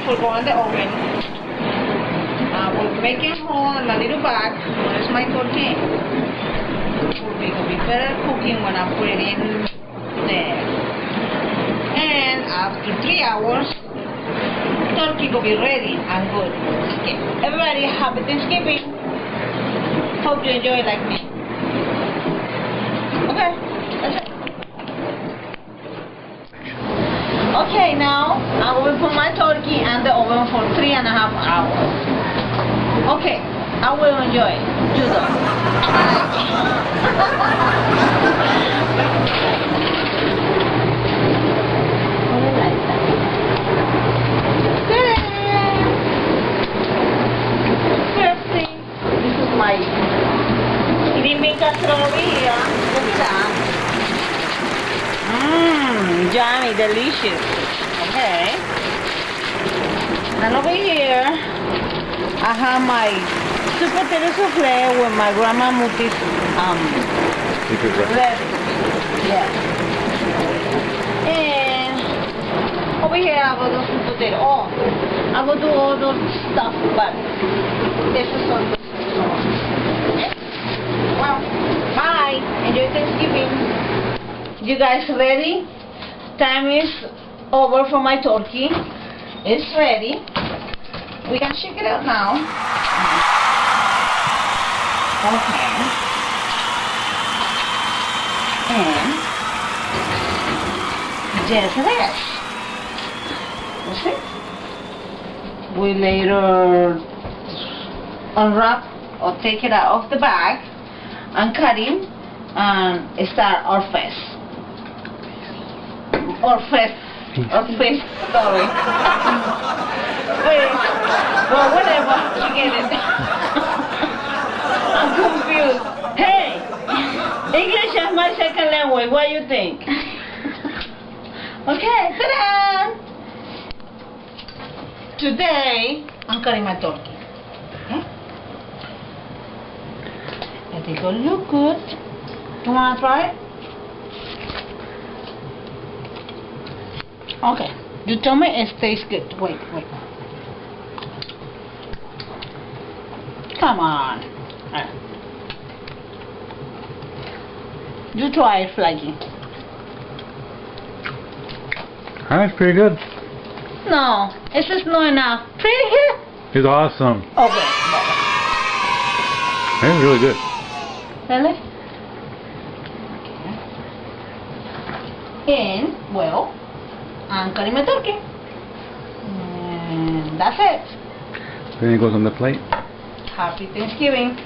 before going in the oven. I will make a hole in a little bag. Where's my turkey? It will be better cooking when I put it in there. And after 3 hours, turkey will be ready and good. Okay. Everybody, happy Thanksgiving. Hope you enjoy it like me. Okay, that's it. Okay, now I will put my turkey in the oven for 3.5 hours. Okay, I will enjoy it. You don't. This is my creamy casserole here. Look at that. Yummy, delicious. Okay. And over here, I have my sweet potato souffle with my grandma Muti's secret recipe. Yeah. And over here, I will do sweet potato. Oh, I will do all those stuff, but this is all good. Okay. Well, bye. Enjoy Thanksgiving. You guys ready? Time is over for my turkey. It's ready. We can check it out now. Okay. And just this. That's it. We later unwrap or take it out of the bag and cut it and start our fest. Or fest, sorry. Wait, well, whatever, forget it. I'm confused. Hey, English is my second language, what do you think? Okay, ta-da! Today, I'm cutting my turkey. Okay? I think it'll look good. You wanna try it? Okay, you tell me it tastes good. Wait. Come on. You try it, Flaggy. That's pretty good. No, it's just not enough. Pretty good? It's awesome. Okay. It's really good. Really? Okay. And, well, I'm cutting my turkey. And that's it. Then it goes on the plate. Happy Thanksgiving.